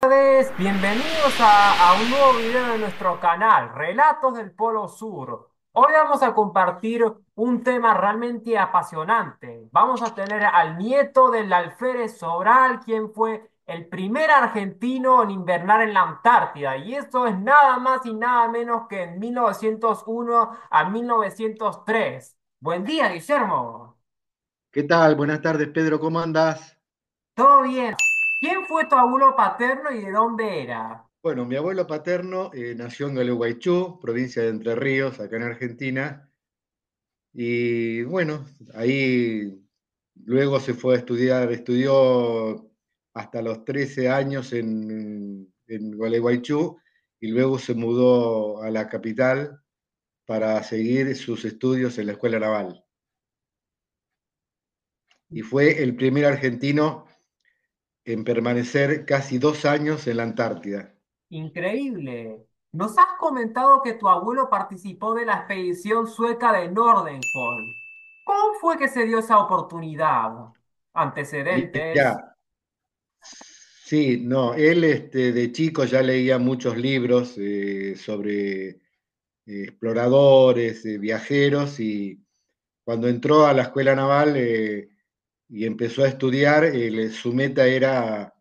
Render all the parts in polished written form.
Bienvenidos a un nuevo video de nuestro canal, Relatos del Polo Sur. Hoy vamos a compartir un tema realmente apasionante. Vamos a tener al nieto del alférez Sobral, quien fue el primer argentino en invernar en la Antártida. Y esto es nada más y nada menos que en 1901 a 1903. Buen día, Guillermo. ¿Qué tal? Buenas tardes, Pedro, ¿cómo andás? ¿Todo bien? ¿Quién fue tu abuelo paterno y de dónde era? Bueno, mi abuelo paterno nació en Gualeguaychú, provincia de Entre Ríos, acá en Argentina, y bueno, ahí luego se fue a estudiar, estudió hasta los 13 años en Gualeguaychú y luego se mudó a la capital para seguir sus estudios en la Escuela Naval. Y fue el primer argentino en permanecer casi 2 años en la Antártida. Increíble. Nos has comentado que tu abuelo participó de la expedición sueca de Nordenholm. ¿Cómo fue que se dio esa oportunidad? Antecedentes. Mirá, sí, no, él de chico ya leía muchos libros sobre exploradores, viajeros, y cuando entró a la escuela naval y empezó a estudiar, su meta era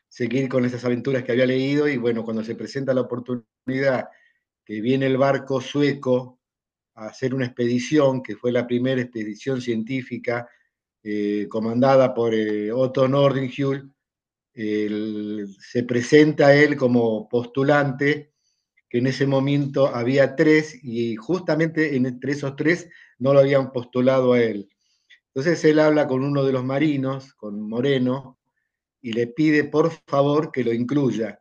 seguir con esas aventuras que había leído, y bueno, cuando se presenta la oportunidad que viene el barco sueco a hacer una expedición, que fue la primera expedición científica comandada por Otto Nordenhjul, se presenta él como postulante, que en ese momento había tres y justamente entre esos tres no lo habían postulado a él. Entonces él habla con uno de los marinos, con Moreno, y le pide por favor que lo incluya,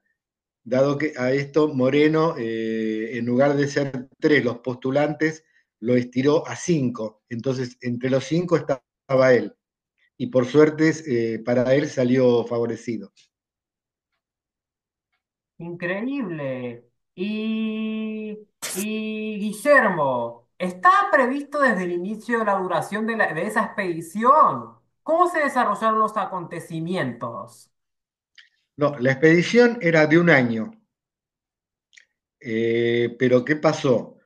dado que a esto Moreno, en lugar de ser tres los postulantes, lo estiró a cinco. Entonces entre los cinco estaba él, y por suerte para él salió favorecido. Increíble. Y Guillermo, ¿estaba previsto desde el inicio de la duración de esa expedición? ¿Cómo se desarrollaron los acontecimientos? No, la expedición era de un año, pero ¿qué pasó?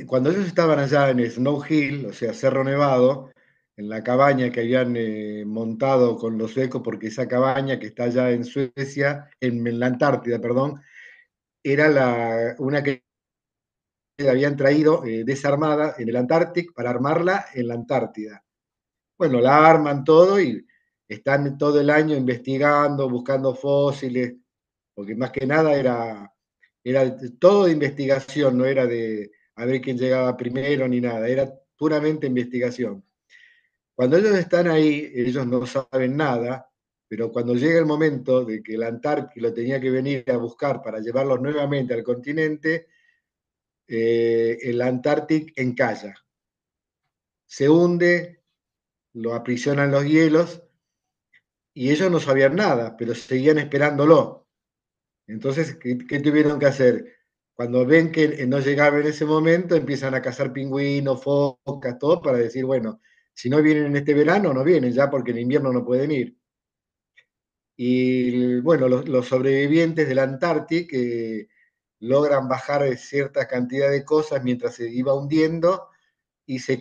Cuando ellos estaban allá en Snow Hill, o sea, Cerro Nevado, en la cabaña que habían montado con los suecos, porque esa cabaña que está allá en Suecia, en la Antártida, perdón, era una que habían traído desarmada en el Antártico para armarla en la Antártida. Bueno, la arman todo y están todo el año investigando, buscando fósiles, porque más que nada era todo de investigación, no era de a ver quién llegaba primero ni nada, era puramente investigación. Cuando ellos están ahí, ellos no saben nada, pero cuando llega el momento de que el Antártico lo tenía que venir a buscar para llevarlos nuevamente al continente, el Antártico encalla, se hunde, lo aprisionan los hielos y ellos no sabían nada, pero seguían esperándolo. Entonces, ¿qué tuvieron que hacer? Cuando ven que no llegaba en ese momento, empiezan a cazar pingüinos, focas, todo para decir, bueno, si no vienen en este verano, no vienen ya porque en invierno no pueden ir. Y bueno, los sobrevivientes del Antártico logran bajar cierta cantidad de cosas mientras se iba hundiendo y se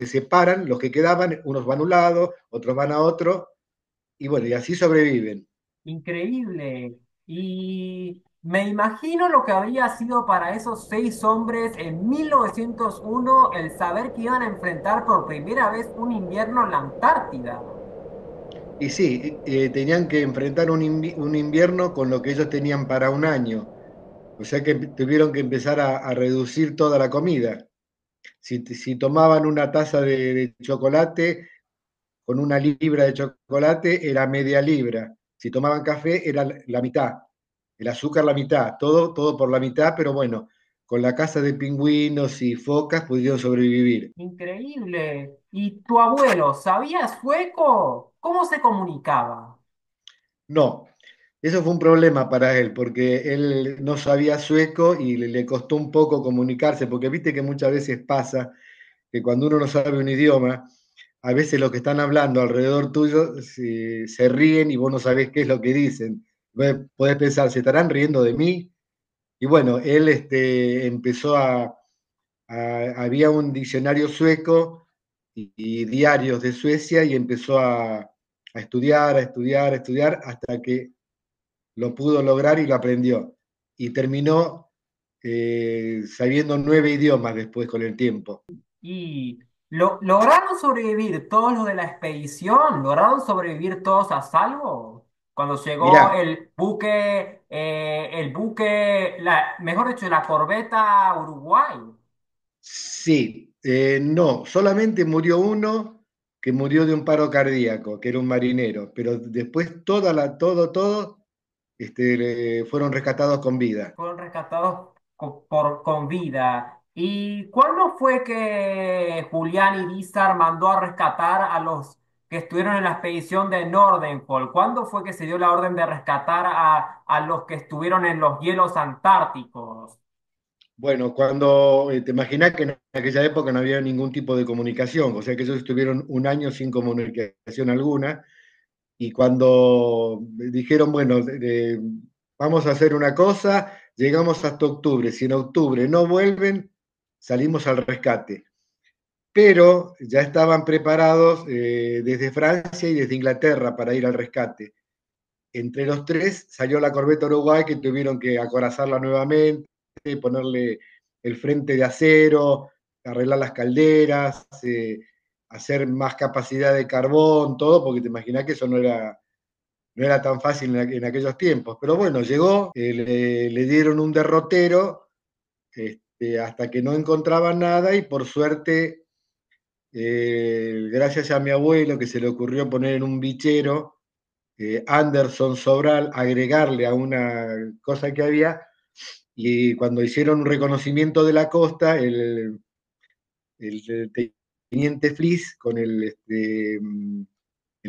separan, los que quedaban, unos van a un lado, otros van a otro, y bueno, y así sobreviven. Increíble. Y me imagino lo que habría sido para esos seis hombres en 1901 el saber que iban a enfrentar por primera vez un invierno en la Antártida. Y sí, tenían que enfrentar un invierno con lo que ellos tenían para un año. O sea que tuvieron que empezar a reducir toda la comida. Si tomaban una taza de chocolate, con una libra de chocolate era media libra. Si tomaban café era la mitad. El azúcar la mitad. Todo por la mitad, pero bueno, con la caza de pingüinos y focas pudieron sobrevivir. Increíble. ¿Y tu abuelo sabía sueco? ¿Cómo se comunicaba? No, eso fue un problema para él, porque él no sabía sueco y le costó un poco comunicarse, porque viste que muchas veces pasa que cuando uno no sabe un idioma, a veces los que están hablando alrededor tuyo se ríen y vos no sabés qué es lo que dicen. Podés pensar, ¿se estarán riendo de mí? Y bueno, él empezó había un diccionario sueco y diarios de Suecia y empezó a estudiar, a estudiar, a estudiar hasta que lo pudo lograr y lo aprendió. Y terminó sabiendo 9 idiomas después con el tiempo. Y lograron sobrevivir todos los de la expedición, lograron sobrevivir todos a salvo. Cuando llegó Mirá, el buque, mejor dicho, la corbeta Uruguay. sí, no, solamente murió uno que murió de un paro cardíaco, que era un marinero, pero después todo, fueron rescatados con vida. Fueron rescatados con vida. ¿Y cuándo fue que Julián Irizar mandó a rescatar a los que estuvieron en la expedición de Nordenfall? ¿Cuándo fue que se dio la orden de rescatar a los que estuvieron en los hielos antárticos? Bueno, cuando te imaginas que en aquella época no había ningún tipo de comunicación, o sea que ellos estuvieron un año sin comunicación alguna, y cuando dijeron, bueno, vamos a hacer una cosa, llegamos hasta octubre, si en octubre no vuelven, salimos al rescate. Pero ya estaban preparados desde Francia y desde Inglaterra para ir al rescate. Entre los tres salió la corbeta Uruguay que tuvieron que acorazarla nuevamente, ponerle el frente de acero, arreglar las calderas, hacer más capacidad de carbón, todo, porque te imaginas que eso no era tan fácil en aquellos tiempos. Pero bueno, llegó, le dieron un derrotero hasta que no encontraban nada y por suerte, gracias a mi abuelo que se le ocurrió poner en un bichero Anderson Sobral, agregarle a una cosa que había, y cuando hicieron un reconocimiento de la costa, el teniente Flis con el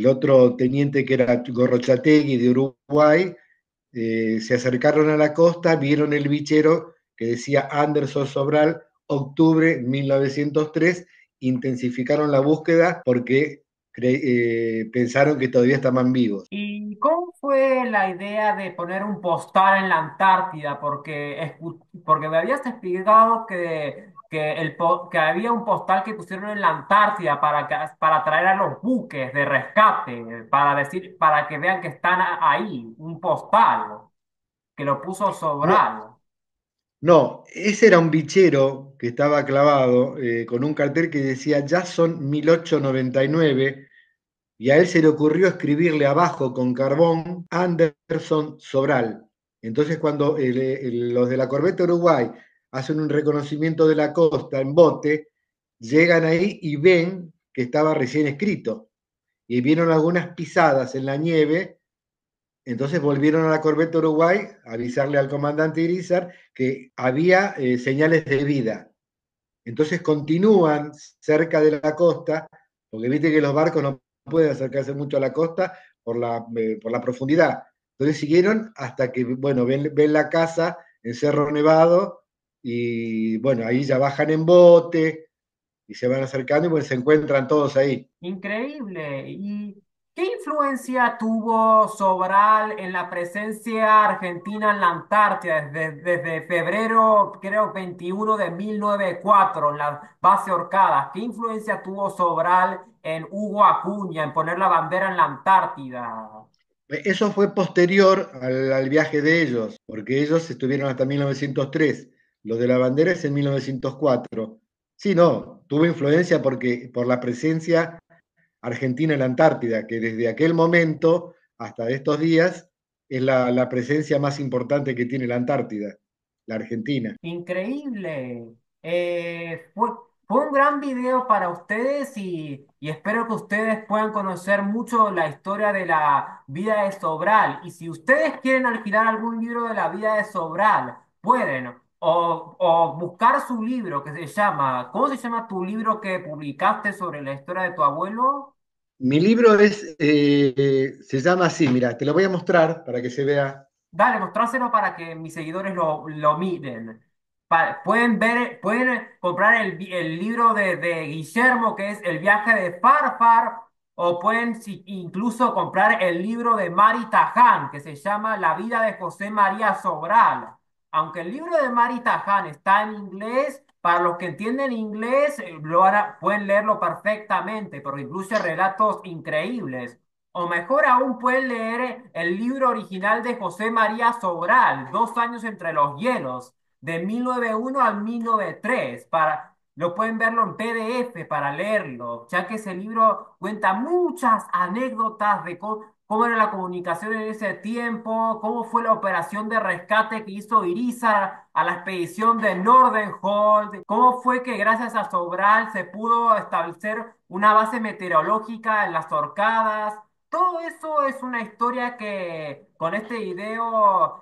otro teniente que era Gorrochategui de Uruguay, se acercaron a la costa, vieron el bichero que decía Anderson Sobral, octubre 1903, intensificaron la búsqueda porque pensaron que todavía estaban vivos. ¿Y cómo fue la idea de poner un postal en la Antártida? Porque me habías explicado que había un postal que pusieron en la Antártida para traer a los buques de rescate, para que vean que están ahí, un postal que lo puso No, Sobral. no, ese era un bichero que estaba clavado con un cartel que decía ya son 1899 y a él se le ocurrió escribirle abajo con carbón Anderson Sobral. Entonces cuando los de la Corbeta Uruguay hacen un reconocimiento de la costa en bote, llegan ahí y ven que estaba recién escrito y vieron algunas pisadas en la nieve. Entonces volvieron a la corbeta Uruguay a avisarle al comandante Irizar que había señales de vida. Entonces continúan cerca de la costa, porque viste que los barcos no pueden acercarse mucho a la costa por la profundidad. Entonces siguieron hasta que, bueno, ven la casa en Cerro Nevado y, bueno, ahí ya bajan en bote y se van acercando y pues se encuentran todos ahí. Increíble. ¿Y qué influencia tuvo Sobral en la presencia argentina en la Antártida desde febrero, creo, 21 de 1904, en la base Orcadas? ¿Qué influencia tuvo Sobral en Hugo Acuña, en poner la bandera en la Antártida? Eso fue posterior al viaje de ellos, porque ellos estuvieron hasta 1903. Los de la bandera es en 1904. Sí, no, tuvo influencia por la presencia argentina en la Antártida, que desde aquel momento hasta estos días es la presencia más importante que tiene la Antártida, la Argentina. Increíble. Fue un gran video para ustedes y espero que ustedes puedan conocer mucho la historia de la vida de Sobral. Y si ustedes quieren alquilar algún libro de la vida de Sobral, pueden. O buscar su libro que se llama, ¿cómo se llama tu libro que publicaste sobre la historia de tu abuelo? Mi libro se llama así, mira, te lo voy a mostrar para que se vea. Dale, mostráselo para que mis seguidores lo miren. Pueden ver, pueden comprar el libro de Guillermo, que es El viaje de Farfar, o pueden incluso comprar el libro de Mari Taján, que se llama La vida de José María Sobral. Aunque el libro de Mari Taján está en inglés, para los que entienden inglés, pueden leerlo perfectamente, porque incluye relatos increíbles. O mejor aún, pueden leer el libro original de José María Sobral, Dos años entre los hielos de 1901 al 1903. Lo pueden verlo en PDF para leerlo, ya que ese libro cuenta muchas anécdotas de cómo era la comunicación en ese tiempo, cómo fue la operación de rescate que hizo Irizar a la expedición de Nordenholt, cómo fue que gracias a Sobral se pudo establecer una base meteorológica en las Orcadas. Todo eso es una historia que con este video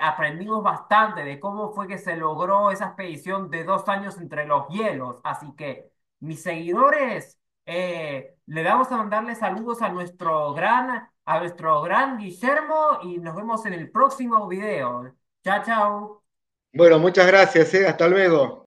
aprendimos bastante de cómo fue que se logró esa expedición de 2 años entre los hielos. Así que mis seguidores, le vamos a mandarle saludos a nuestro gran Guillermo y nos vemos en el próximo video. Chao, chao. Bueno, muchas gracias, hasta luego.